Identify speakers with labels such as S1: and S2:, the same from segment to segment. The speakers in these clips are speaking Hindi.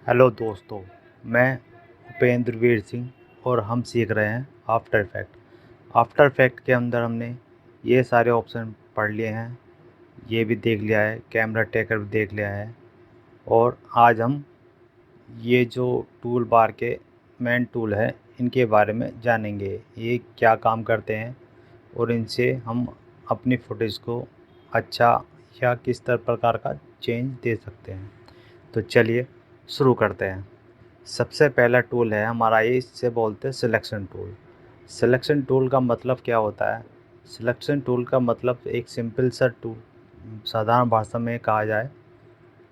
S1: हेलो दोस्तों, मैं उपेंद्र वीर सिंह और हम सीख रहे हैं आफ्टर इफेक्ट। आफ्टर इफेक्ट के अंदर हमने ये सारे ऑप्शन पढ़ लिए हैं, ये भी देख लिया है, कैमरा टेकर भी देख लिया है। और आज हम ये जो टूल बार के मेन टूल है इनके बारे में जानेंगे, ये क्या काम करते हैं और इनसे हम अपनी फुटेज को अच्छा या किस तरह प्रकार का चेंज दे सकते हैं। तो चलिए शुरू करते हैं। सबसे पहला टूल है हमारा, ये इससे बोलते हैं सिलेक्शन टूल। सिलेक्शन टूल का मतलब क्या होता है? सिलेक्शन टूल का मतलब एक सिंपल सा टूल, साधारण भाषा में कहा जाए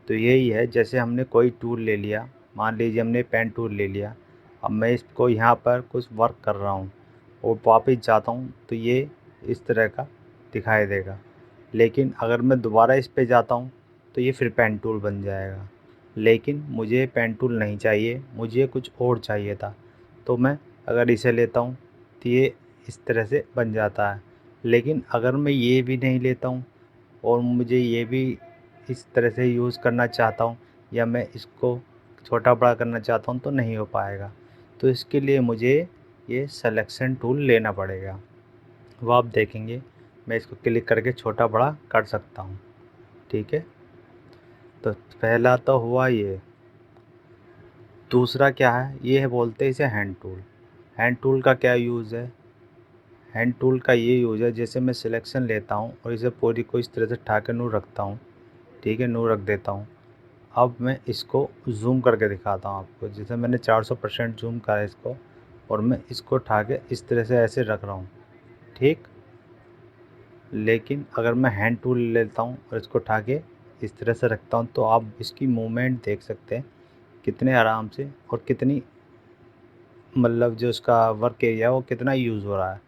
S1: तो यही है, जैसे हमने कोई टूल ले लिया, मान लीजिए हमने पेन टूल ले लिया। अब मैं इसको यहाँ पर कुछ वर्क कर रहा हूँ और वापस जाता हूँ तो ये इस तरह का दिखाई देगा। लेकिन अगर मैं दोबारा इस पे जाता हूँ तो ये फिर पेन टूल बन जाएगा। लेकिन मुझे पेन टूल नहीं चाहिए, मुझे कुछ और चाहिए था। तो मैं अगर इसे लेता हूँ तो ये इस तरह से बन जाता है। लेकिन अगर मैं ये भी नहीं लेता हूँ और मुझे ये भी इस तरह से यूज़ करना चाहता हूँ या मैं इसको छोटा बड़ा करना चाहता हूँ तो नहीं हो पाएगा। तो इसके लिए मुझे ये सिलेक्शन टूल लेना पड़ेगा। वो आप देखेंगे मैं इसको क्लिक करके छोटा बड़ा कर सकता हूँ। ठीक है, तो पहला तो हुआ ये। दूसरा क्या है, ये है बोलते हैं इसे हैंड टूल। हैंड टूल का क्या यूज़ है? हैंड टूल का ये यूज़ है, जैसे मैं सिलेक्शन लेता हूँ और इसे पूरी को इस तरह से उठा के नूर रखता हूँ। ठीक है, नूर रख देता हूँ। अब मैं इसको ज़ूम करके दिखाता हूँ आपको। जैसे मैंने 400% ज़ूम करा इसको और मैं इसको उठा के इस तरह से ऐसे रख रहा हूँ। ठीक, लेकिन अगर मैं हैंड टूल लेता हूँ और इसको उठा के इस तरह से रखता हूँ तो आप इसकी मूवमेंट देख सकते हैं कितने आराम से और कितनी, मतलब जो उसका वर्क एरिया है वो कितना यूज़ हो रहा है।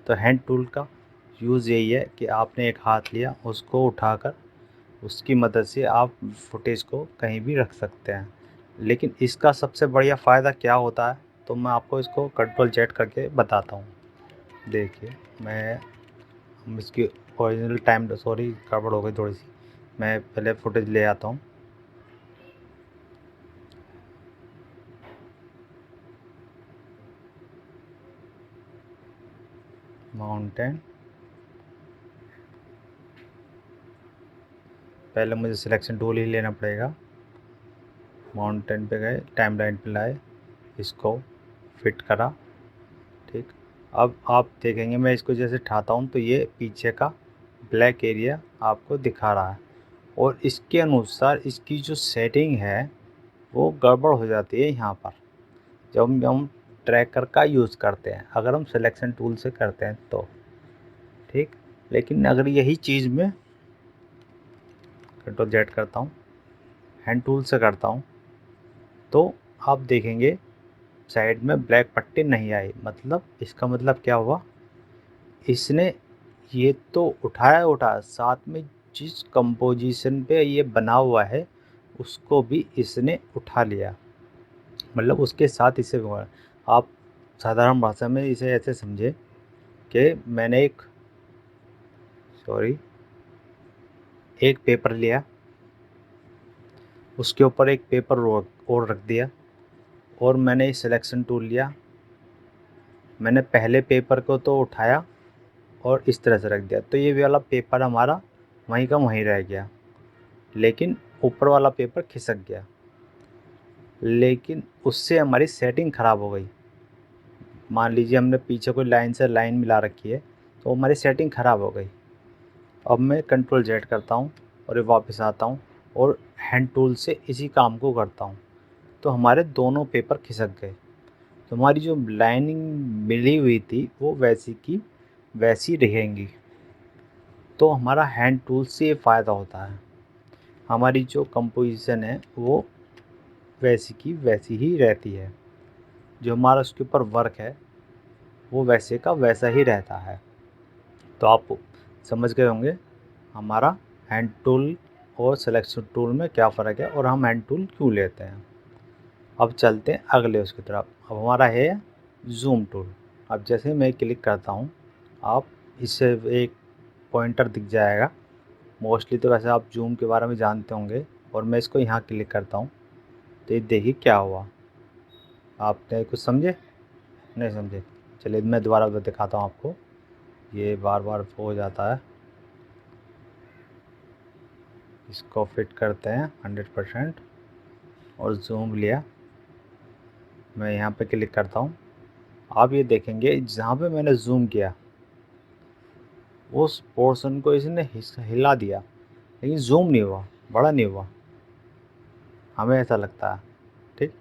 S1: तो हैंड टूल का यूज़ यही है कि आपने एक हाथ लिया, उसको उठाकर उसकी मदद से आप फुटेज को कहीं भी रख सकते हैं। लेकिन इसका सबसे बढ़िया फ़ायदा क्या होता है, तो मैं आपको इसको कंट्रोल जेड करके बताता हूँ। देखिए, मैं हम इसकी ओरिजिनल टाइम, सॉरी गड़बड़ हो गई थोड़ी सी, मैं पहले फुटेज ले आता हूँ। माउंटेन, पहले मुझे सिलेक्शन टूल ही लेना पड़ेगा। माउंटेन पे गए, टाइमलाइन पे लाए, इसको फिट करा। ठीक, अब आप देखेंगे मैं इसको जैसे उठाता हूँ तो ये पीछे का ब्लैक एरिया आपको दिखा रहा है और इसके अनुसार इसकी जो सेटिंग है वो गड़बड़ हो जाती है यहाँ पर, जब हम ट्रैकर का यूज़ करते हैं, अगर हम सिलेक्शन टूल से करते हैं तो। ठीक, लेकिन अगर यही चीज़ मैं कंट्रोल जेड करता हूँ, हैंड टूल से करता हूँ, तो आप देखेंगे साइड में ब्लैक पट्टी नहीं आई। मतलब इसका मतलब क्या हुआ, इसने ये तो उठाया साथ में जिस कंपोजिशन पे ये बना हुआ है उसको भी इसने उठा लिया। मतलब उसके साथ इसे हुआ। आप साधारण भाषा में इसे ऐसे समझे कि मैंने एक पेपर लिया, उसके ऊपर एक पेपर और रख दिया और मैंने सिलेक्शन टूल लिया। मैंने पहले पेपर को तो उठाया और इस तरह से रख दिया, तो ये वाला पेपर हमारा वहीं का वहीं रह गया, लेकिन ऊपर वाला पेपर खिसक गया। लेकिन उससे हमारी सेटिंग ख़राब हो गई। मान लीजिए हमने पीछे कोई लाइन से लाइन मिला रखी है तो हमारी सेटिंग ख़राब हो गई। अब मैं कंट्रोल जेड करता हूँ और ये वापस आता हूँ और हैंड टूल से इसी काम को करता हूँ, तो हमारे दोनों पेपर खिसक गए। तो हमारी जो लाइनिंग मिली हुई थी वो वैसी की वैसी रहेंगी। तो हमारा हैंड टूल से ये फ़ायदा होता है, हमारी जो कंपोजिशन है वो वैसी की वैसी ही रहती है, जो हमारा उसके ऊपर वर्क है वो वैसे का वैसा ही रहता है। तो आप समझ गए होंगे हमारा हैंड टूल और सिलेक्शन टूल में क्या फ़र्क है और हम हैंड टूल क्यों लेते हैं। अब चलते हैं अगले उसकी तरफ। अब हमारा है ज़ूम टूल। अब जैसे मैं क्लिक करता हूँ, आप इससे एक पॉइंटर दिख जाएगा। मोस्टली तो वैसे आप जूम के बारे में जानते होंगे, और मैं इसको यहाँ क्लिक करता हूँ तो ये देखिए क्या हुआ। आपने कुछ समझे? नहीं समझे? चलिए मैं दोबारा दिखाता हूँ आपको। ये बार बार हो जाता है। इसको फिट करते हैं 100% और जूम लिया। मैं यहाँ पे क्लिक करता हूँ। आप ये देखेंगे जहाँ पे मैंने जूम किया उस पोर्शन को इसने हिला दिया, लेकिन जूम नहीं हुआ, बड़ा नहीं हुआ। हमें ऐसा लगता है, ठीक,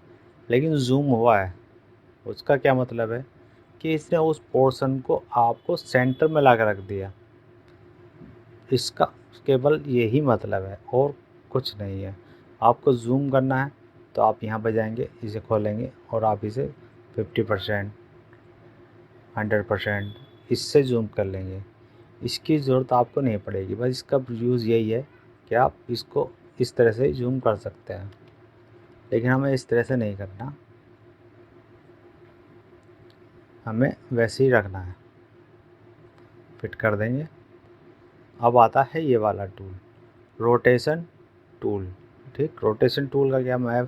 S1: लेकिन जूम हुआ है। उसका क्या मतलब है कि इसने उस पोर्शन को आपको सेंटर में ला कर रख दिया। इसका केवल यही मतलब है और कुछ नहीं है। आपको जूम करना है तो आप यहाँ पर जाएंगे, इसे खोलेंगे और आप इसे 50%, 100% इससे जूम कर लेंगे। इसकी ज़रूरत आपको नहीं पड़ेगी। बस इसका यूज़ यही है कि आप इसको इस तरह से जूम कर सकते हैं, लेकिन हमें इस तरह से नहीं करना, हमें वैसे ही रखना है। फिट कर देंगे। अब आता है ये वाला टूल, रोटेशन टूल। ठीक, रोटेशन टूल का क्या, मैं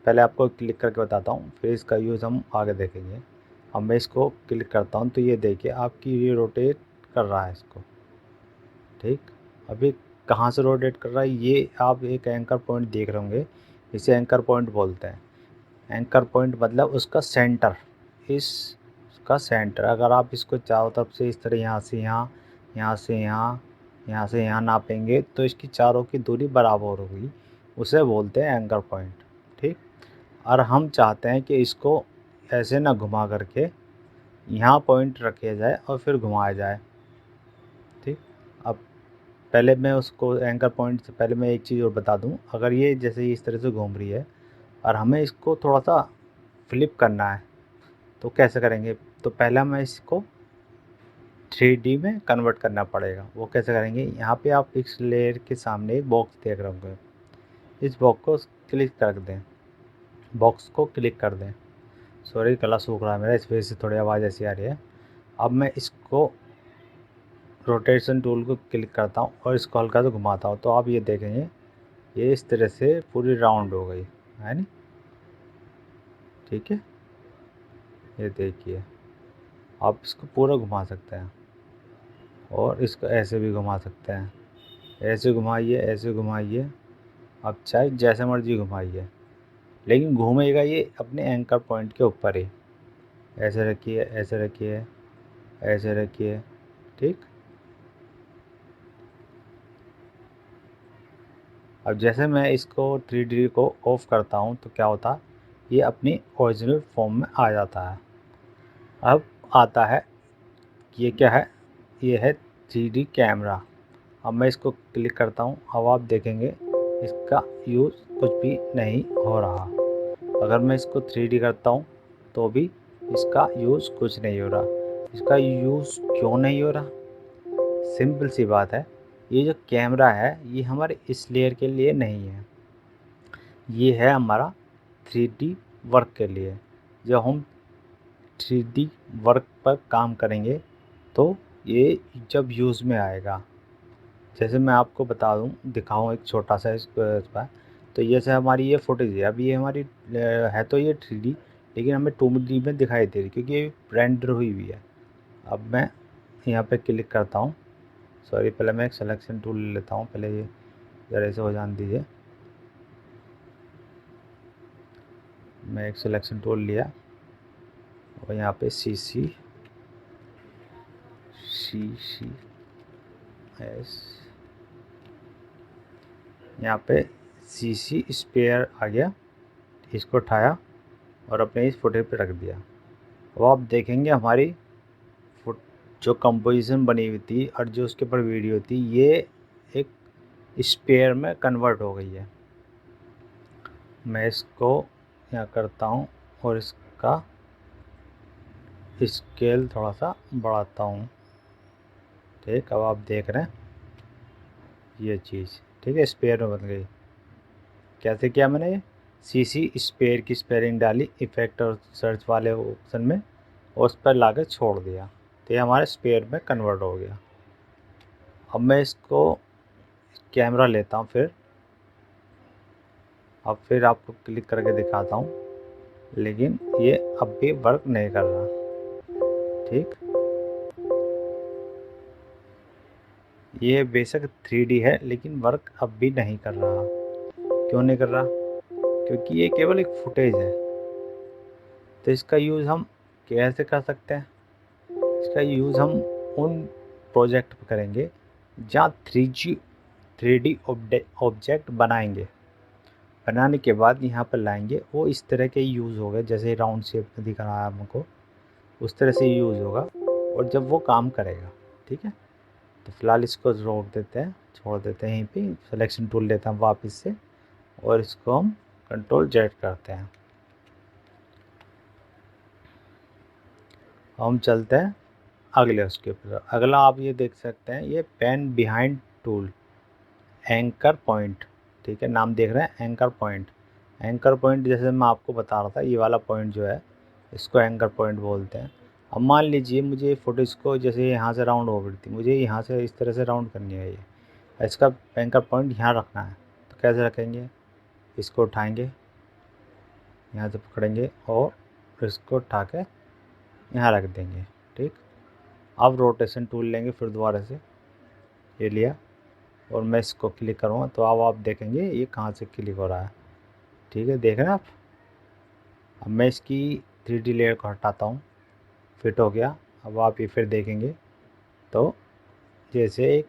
S1: पहले आपको क्लिक करके बताता हूँ, फिर इसका यूज़ हम आगे देखेंगे। अब मैं इसको क्लिक करता हूँ तो ये देखिए आपकी ये रोटेट कर रहा है इसको। ठीक, अभी कहाँ से रोटेट कर रहा है ये आप एक एंकर पॉइंट देख रहे होंगे, इसे एंकर पॉइंट बोलते हैं। एंकर पॉइंट मतलब उसका सेंटर, इसका सेंटर। अगर आप इसको चारों तरफ से इस तरह यहाँ से यहाँ, यहाँ से यहाँ, यहाँ से यहाँ नापेंगे तो इसकी चारों की दूरी बराबर होगी, उसे बोलते हैं एंकर पॉइंट। ठीक, और हम चाहते हैं कि इसको ऐसे ना घुमा करके यहाँ पॉइंट रखा जाए और फिर घुमाया जाए। ठीक, अब पहले मैं उसको एंकर पॉइंट से पहले मैं एक चीज़ और बता दूं, अगर ये जैसे इस तरह से घूम रही है और हमें इसको थोड़ा सा फ्लिप करना है तो कैसे करेंगे? तो पहला मैं इसको 3D में कन्वर्ट करना पड़ेगा। वो कैसे करेंगे? यहाँ पे आप इस लेयर के सामने एक बॉक्स देख रहे होंगे, इस बॉक्स को क्लिक कर दें, बॉक्स को क्लिक कर दें। सॉरी गला सूख रहा है मेरा, इस वजह से थोड़ी आवाज़ ऐसी आ रही है। अब मैं इसको रोटेशन टूल को क्लिक करता हूँ और इसको हल्का से घुमाता हूँ तो आप ये देखेंगे ये इस तरह से पूरी राउंड हो गई है नी। ठीक है, ये देखिए आप इसको पूरा घुमा सकते हैं और इसको ऐसे भी घुमा सकते हैं। ऐसे घुमाइए, ऐसे घुमाइए, आप चाहे जैसे मर्जी घुमाइए, लेकिन घूमेगा ये अपने एंकर पॉइंट के ऊपर ही। ऐसे रखिए, ऐसे रखिए, ऐसे रखिए। ठीक, अब जैसे मैं इसको 3D को ऑफ करता हूँ तो क्या होता है, ये अपनी ओरिजिनल फॉर्म में आ जाता है। अब आता है ये क्या है, ये है 3D कैमरा। अब मैं इसको क्लिक करता हूँ, अब आप देखेंगे इसका यूज़ कुछ भी नहीं हो रहा। अगर मैं इसको 3D करता हूँ तो भी इसका यूज़ कुछ नहीं हो रहा। इसका यूज़ क्यों नहीं हो रहा? सिंपल सी बात है, ये जो कैमरा है ये हमारे इस लेयर के लिए नहीं है, ये है हमारा 3D वर्क के लिए। जब हम 3D वर्क पर काम करेंगे तो ये जब यूज़ में आएगा। जैसे मैं आपको बता दूं, दिखाऊं एक छोटा सा इस पर, तो ये से हमारी ये फुटेज है। अब ये हमारी है तो ये 3D, लेकिन हमें 2D में दिखाई दे रही क्योंकि ये रेंडर हुई हुई है। अब मैं यहाँ पे क्लिक करता हूँ, सॉरी पहले मैं एक सिलेक्शन टूल ले लेता हूँ, पहले ये ज़रा से हो जाने दीजिए। मैं एक सिलेक्शन टूल लिया और यहाँ पे सी एस, यहाँ पे सी स्पेयर आ गया, इसको उठाया और अपने इस फुटेज पे रख दिया। अब आप देखेंगे हमारी फुट जो कंपोजिशन बनी हुई थी और जो उसके ऊपर वीडियो थी ये एक स्पेयर में कन्वर्ट हो गई है। मैं इसको यहाँ करता हूँ और इसका स्केल थोड़ा सा बढ़ाता हूँ। ठीक, अब आप देख रहे हैं ये चीज़, ठीक है, स्पेयर में बन गई। कैसे किया मैंने ये? सी स्पेयर की स्पेयरिंग डाली इफ़ेक्ट और सर्च वाले ऑप्शन में और उस पर ला के छोड़ दिया तो ये हमारे स्पेयर में कन्वर्ट हो गया। अब मैं इसको कैमरा लेता हूँ, फिर अब फिर आपको क्लिक करके दिखाता हूँ, लेकिन ये अब भी वर्क नहीं कर रहा। ठीक, ये बेशक 3D है लेकिन वर्क अब भी नहीं कर रहा। क्यों नहीं कर रहा? क्योंकि ये केवल एक फुटेज है। तो इसका यूज़ हम कैसे कर सकते हैं? इसका यूज़ हम उन प्रोजेक्ट पे करेंगे जहाँ 3D ऑब्जेक्ट बनाएंगे। बनाने के बाद यहाँ पर लाएंगे, वो इस तरह के यूज़ हो गए, जैसे राउंड शेप में दिख रहा है हमको, उस तरह से यूज़ होगा और जब वो काम करेगा। ठीक है, तो फिलहाल इसको रोक देते हैं, छोड़ देते हैं यहीं पे। सिलेक्शन टूल लेते हैं वापस से और इसको हम कंट्रोल जेड करते हैं। हम चलते हैं अगले उसके ऊपर। अगला आप ये देख सकते हैं, ये pen behind tool, anchor point. ठीक है, नाम देख रहे हैं एंकर पॉइंट। एंकर पॉइंट जैसे मैं आपको बता रहा था, ये वाला पॉइंट जो है इसको एंकर पॉइंट बोलते हैं। अब मान लीजिए मुझे फोटोज़ को जैसे यहाँ से राउंड हो रही थी, मुझे यहाँ से इस तरह से राउंड करनी है, ये इसका एंकर पॉइंट यहाँ रखना है। तो कैसे रखेंगे? इसको उठाएंगे, यहाँ से पकड़ेंगे और इसको उठा के यहाँ रख देंगे। ठीक, अब रोटेशन टूल लेंगे फिर दोबारा से, ये लिया और मैं इसको क्लिक करूँगा तो अब आप देखेंगे ये कहाँ से क्लिक हो रहा है। ठीक है, देख रहे हैं आप। अब मैं इसकी 3D लेयर को हटाता हूँ, फिट हो गया। अब आप ये फिर देखेंगे तो जैसे एक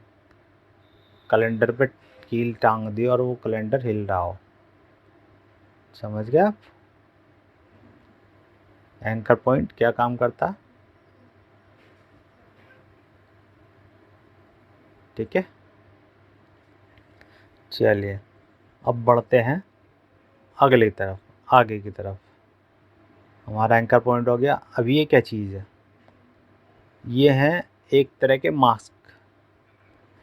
S1: कैलेंडर पे कील टांग दी और वो कैलेंडर हिल रहा हो। समझ गए आप एंकर पॉइंट क्या काम करता? ठीक है, चलिए अब बढ़ते हैं अगली तरफ, आगे की तरफ। हमारा एंकर पॉइंट हो गया। अब ये क्या चीज़ है? ये हैं एक तरह के मास्क।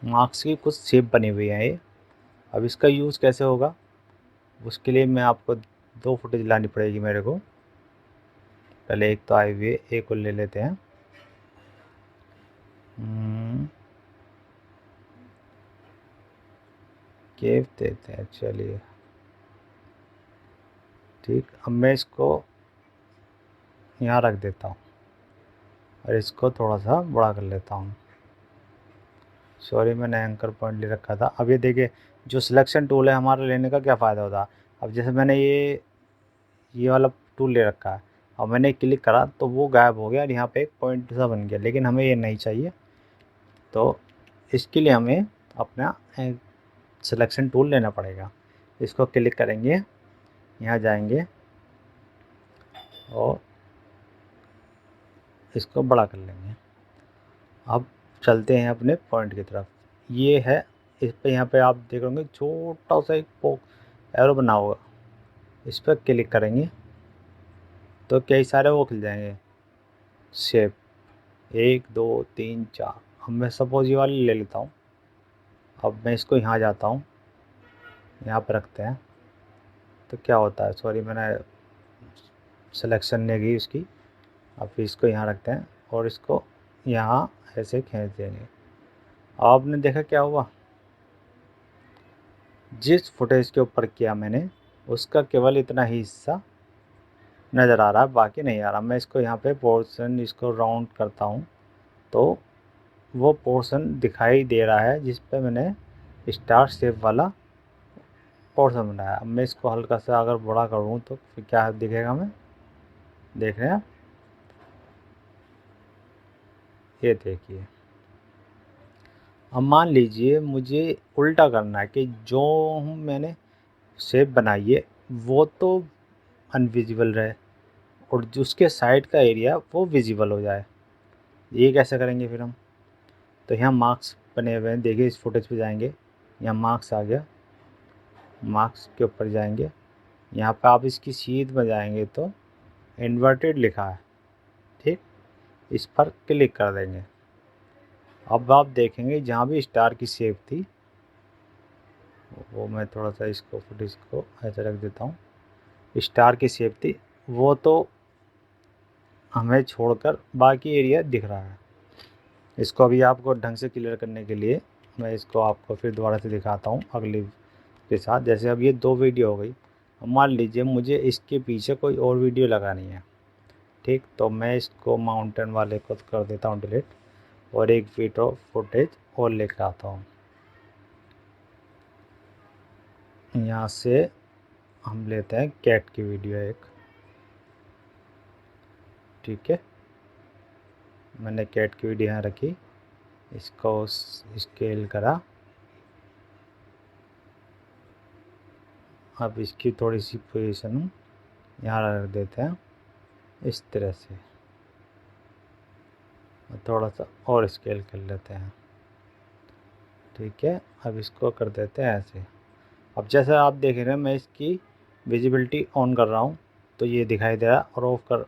S1: मास्क की कुछ शेप बनी हुई है ये। अब इसका यूज़ कैसे होगा, उसके लिए मैं आपको दो फुटेज लानी पड़ेगी मेरे को। पहले एक तो आई हुई है, एक को ले लेते हैं। केव देते हैं, चलिए ठीक। अब मैं इसको यहाँ रख देता हूँ और इसको थोड़ा सा बड़ा कर लेता हूँ। सॉरी, मैंने एंकर पॉइंट ले रखा था। अब ये देखिए, जो सिलेक्शन टूल है हमारा लेने का क्या फ़ायदा होता है। अब जैसे मैंने ये वाला टूल ले रखा है, अब मैंने क्लिक करा तो वो गायब हो गया और यहाँ पे एक पॉइंट सा बन गया, लेकिन हमें ये नहीं चाहिए। तो इसके लिए हमें अपना सिलेक्शन टूल लेना पड़ेगा। इसको क्लिक करेंगे, यहाँ जाएंगे और इसको बड़ा कर लेंगे। अब चलते हैं अपने पॉइंट की तरफ। ये है, इस पे यहाँ पे आप देखोगे छोटा सा एक एरो बना होगा, इस पर क्लिक करेंगे तो कई सारे वो खुल जाएंगे शेप, 1 2 3 4। अब मैं सपोज ये वाली ले लेता हूँ। अब मैं इसको यहाँ जाता हूँ, यहाँ पर रखते हैं तो क्या होता है। सॉरी, मैंने सिलेक्शन नहीं की इसकी। अब फिर इसको यहाँ रखते हैं और इसको यहाँ ऐसे खींच देंगे। आपने देखा क्या हुआ, जिस फुटेज के ऊपर किया मैंने उसका केवल इतना ही हिस्सा नज़र आ रहा है, बाकी नहीं आ रहा। मैं इसको यहाँ पे पोर्शन इसको राउंड करता हूँ तो वो पोर्शन दिखाई दे रहा है जिस पे मैंने स्टार शेप वाला पोर्शन बनाया। अब मैं इसको हल्का सा अगर बड़ा करूँ तो फिर क्या दिखेगा हमें, देख रहे हैं आप। ये देखिए, अब मान लीजिए मुझे उल्टा करना है कि जो मैंने शेप बनाई है वो तो अनविजिबल रहे और जो उसके साइड का एरिया वो विजिबल हो जाए। ये कैसे करेंगे फिर हम? तो यहाँ मार्क्स बने हुए हैं, देखिए इस फुटेज पे जाएंगे, यहाँ मार्क्स आ गया। मार्क्स के ऊपर जाएंगे, यहाँ पे आप इसकी सीध में जाएंगे तो इन्वर्टेड लिखा है। ठीक, इस पर क्लिक कर देंगे। अब आप देखेंगे जहाँ भी स्टार की शेप थी, वो मैं थोड़ा सा इसको फुटेज को ऐसे रख देता हूँ, स्टार की शेप थी वो तो हमें छोड़कर बाकी एरिया दिख रहा है। इसको अभी आपको ढंग से क्लियर करने के लिए मैं इसको आपको फिर दोबारा से दिखाता हूँ अगली के साथ। जैसे अब ये 2 वीडियो हो गई, मान लीजिए मुझे इसके पीछे कोई और वीडियो लगानी है, ठीक, तो मैं इसको माउंटेन वाले को कर देता हूँ डिलीट और एक वीडियो फुटेज और लेकर आता हूँ। यहाँ से हम लेते हैं कैट की वीडियो एक, ठीक है, मैंने कैट की वीडियो यहाँ रखी, इसको स्केल करा। अब इसकी थोड़ी सी पोजीशन यहाँ रख देते हैं इस तरह से, थोड़ा सा और स्केल कर लेते हैं, ठीक है। अब इसको कर देते हैं ऐसे। अब जैसा आप देख रहे हैं मैं इसकी विजिबिलिटी ऑन कर रहा हूँ तो ये दिखाई दे रहा है, और ऑन कर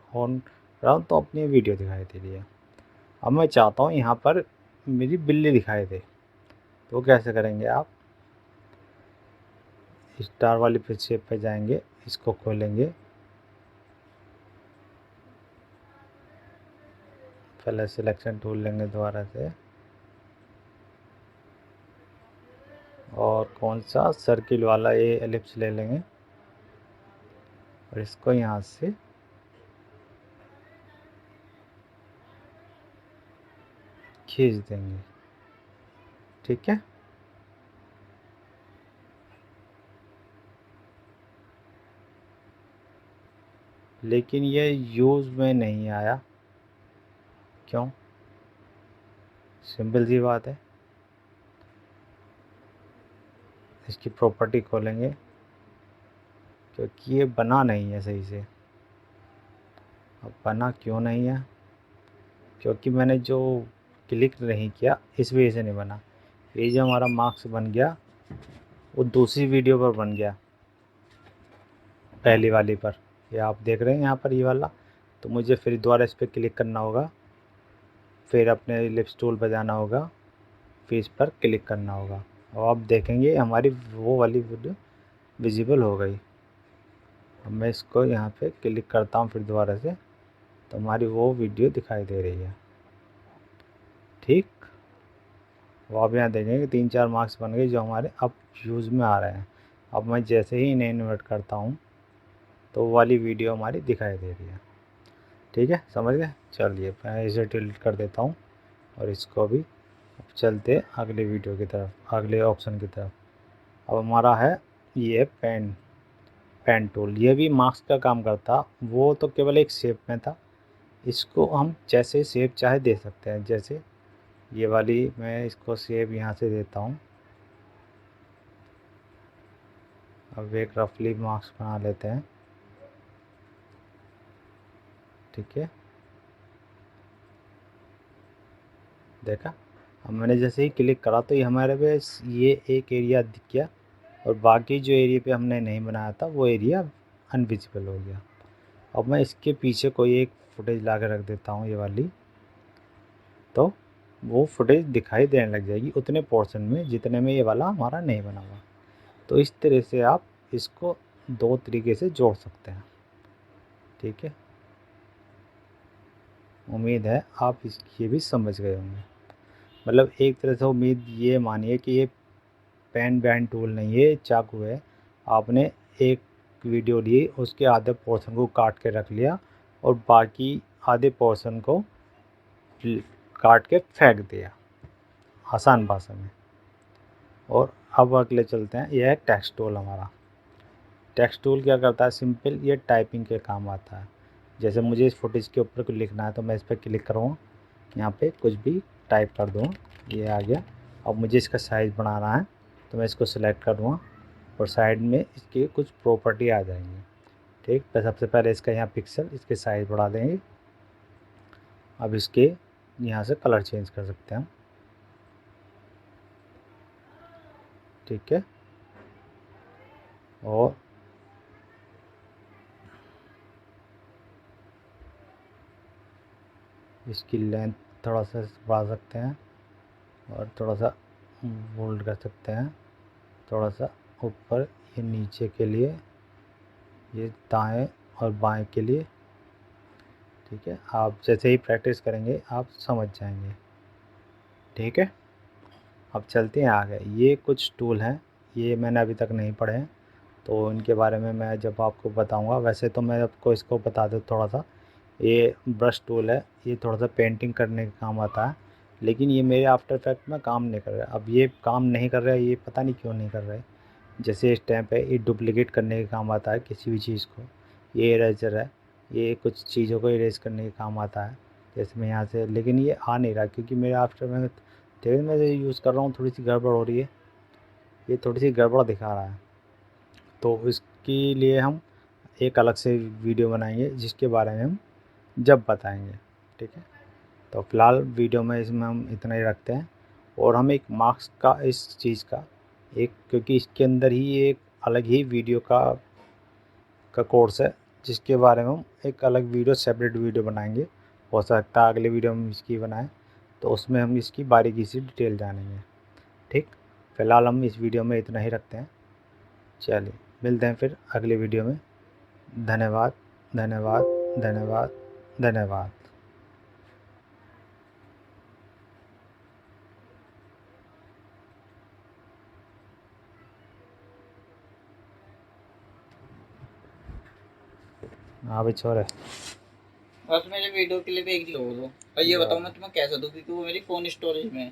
S1: रहा हूँ तो अपनी वीडियो दिखाई दे रही है। अब मैं चाहता हूँ यहाँ पर मेरी बिल्ली दिखाई दे, तो कैसे करेंगे आप, स्टार वाली फिर शेप पे जाएंगे, इसको खोलेंगे, पहले सिलेक्शन टूल लेंगे दोबारा से, और कौन सा सर्किल वाला ये एलिप्स ले लेंगे और इसको यहाँ से खींच देंगे, ठीक है। लेकिन ये यूज़ में नहीं आया, क्यों? सिंपल सी बात है, इसकी प्रॉपर्टी खोलेंगे, क्योंकि ये बना नहीं है सही से। अब बना क्यों नहीं है? क्योंकि मैंने जो क्लिक नहीं किया इस वजह से नहीं बना। ये जो हमारा मार्क्स बन गया वो दूसरी वीडियो पर बन गया, पहली वाली पर, ये आप देख रहे हैं यहाँ पर ये वाला। तो मुझे फिर दोबारा इस पर क्लिक करना होगा, फिर अपने एलिप्स टूल पर जाना होगा, फिर इस पर क्लिक करना होगा, और आप देखेंगे हमारी वो वाली वीडियो विजिबल हो गई। अब मैं इसको यहाँ पे क्लिक करता हूँ फिर दोबारा से, तो हमारी वो वीडियो दिखाई दे रही है, ठीक। वो आप यहाँ देखेंगे 3-4 मार्क्स बन गए जो हमारे अब यूज़ में आ रहे हैं। अब मैं जैसे ही इन्हें इन्वर्ट करता हूँ तो वो वाली वीडियो हमारी दिखाई दे रही है, ठीक है, समझ गए। चलिए मैं इसे डिलीट कर देता हूँ और इसको भी। अब चलते अगले वीडियो की तरफ, अगले ऑप्शन की तरफ। अब हमारा है ये पेन टूल, ये भी मार्क्स का काम करता, वो तो केवल एक शेप में था, इसको हम जैसे शेप चाहे दे सकते हैं। जैसे ये वाली मैं इसको शेप यहाँ से देता हूँ। अब एक रफली मार्क्स बना लेते हैं, ठीक है, देखा। अब मैंने जैसे ही क्लिक करा तो ये हमारे पे ये एक एरिया दिख गया, और बाकी जो एरिया पे हमने नहीं बनाया था वो एरिया अनविजिबल हो गया। अब मैं इसके पीछे कोई एक फुटेज ला के रख देता हूँ ये वाली, तो वो फुटेज दिखाई देने लग जाएगी उतने पोर्शन में जितने में ये वाला हमारा नहीं बना हुआ। तो इस तरह से आप इसको दो तरीके से जोड़ सकते हैं, ठीक है। उम्मीद है आप इसकी भी समझ गए होंगे। मतलब एक तरह से उम्मीद ये मानिए कि ये पेन बैंड टूल नहीं है, चाकू है। आपने एक वीडियो ली, उसके आधे पोर्शन को काट के रख लिया और बाकी आधे पोर्शन को काट के फेंक दिया, आसान भाषा में। और अब अगले चलते हैं, यह है टेक्स्ट टूल हमारा। टेक्स्ट टूल क्या करता है, सिंपल ये टाइपिंग के काम आता है। जैसे मुझे इस फुटेज के ऊपर कुछ लिखना है तो मैं इस पर क्लिक करूँगा, यहाँ पे कुछ भी टाइप कर दूँ, ये आ गया। अब मुझे इसका साइज़ बढ़ाना है तो मैं इसको सिलेक्ट कर दूँगा और साइड में इसकी कुछ प्रॉपर्टी आ जाएंगी, ठीक। तो सबसे पहले इसका यहाँ पिक्सल, इसके साइज़ बढ़ा देंगे। अब इसके यहाँ से कलर चेंज कर सकते हैं हम, ठीक है। और इसकी लेंथ थोड़ा सा बढ़ा सकते हैं और थोड़ा सा बोल्ड कर सकते हैं, थोड़ा सा ऊपर, ये नीचे के लिए, ये दाएं और बाएं के लिए, ठीक है। आप जैसे ही प्रैक्टिस करेंगे आप समझ जाएंगे, ठीक है। अब चलते हैं आगे। ये कुछ टूल हैं, ये मैंने अभी तक नहीं पढ़े हैं, तो इनके बारे में मैं जब आपको बताऊंगा। वैसे तो मैं आपको इसको बता दूँ थोड़ा सा, ये ब्रश टूल है, ये थोड़ा सा पेंटिंग करने के काम आता है, लेकिन ये मेरे आफ्टर इफेक्ट में काम नहीं कर रहा है। अब ये काम नहीं कर रहा है, ये पता नहीं क्यों नहीं कर रहा है। जैसे इस टाइम पे ये डुप्लीकेट करने के काम आता है किसी भी चीज़ को। ये इरेजर है, ये कुछ चीज़ों को इरेज करने के काम आता है। जैसे मैं यहाँ से, लेकिन ये आ नहीं रहा क्योंकि मेरे आफ्टर में धीरे मैं यूज़ कर रहा हूँ, थोड़ी सी गड़बड़ हो रही है, ये थोड़ी सी गड़बड़ दिखा रहा है। तो इसके लिए हम एक अलग से वीडियो बनाएंगे जिसके बारे में हम जब बताएंगे, ठीक है। तो फ़िलहाल वीडियो में इसमें हम इतना ही रखते हैं। और हम एक मार्क्स का इस चीज़ का एक, क्योंकि इसके अंदर ही एक अलग ही वीडियो का कोर्स है जिसके बारे में हम एक अलग वीडियो, सेपरेट वीडियो बनाएंगे। हो सकता है अगले वीडियो में इसकी बनाएं, तो उसमें हम इसकी बारीकी से डिटेल जानेंगे, ठीक। फ़िलहाल हम इस वीडियो में इतना ही रखते हैं। चलिए मिलते हैं फिर अगले वीडियो में। धन्यवाद, धन्यवाद, धन्यवाद, धन्यवाद। हाँ भाई छोरे।
S2: बस मेरे वीडियो क्लिप एक लो दो और ये बताओ मैं तुम्हें कैसे दूँ, क्योंकि वो मेरी फ़ोन स्टोरेज में है।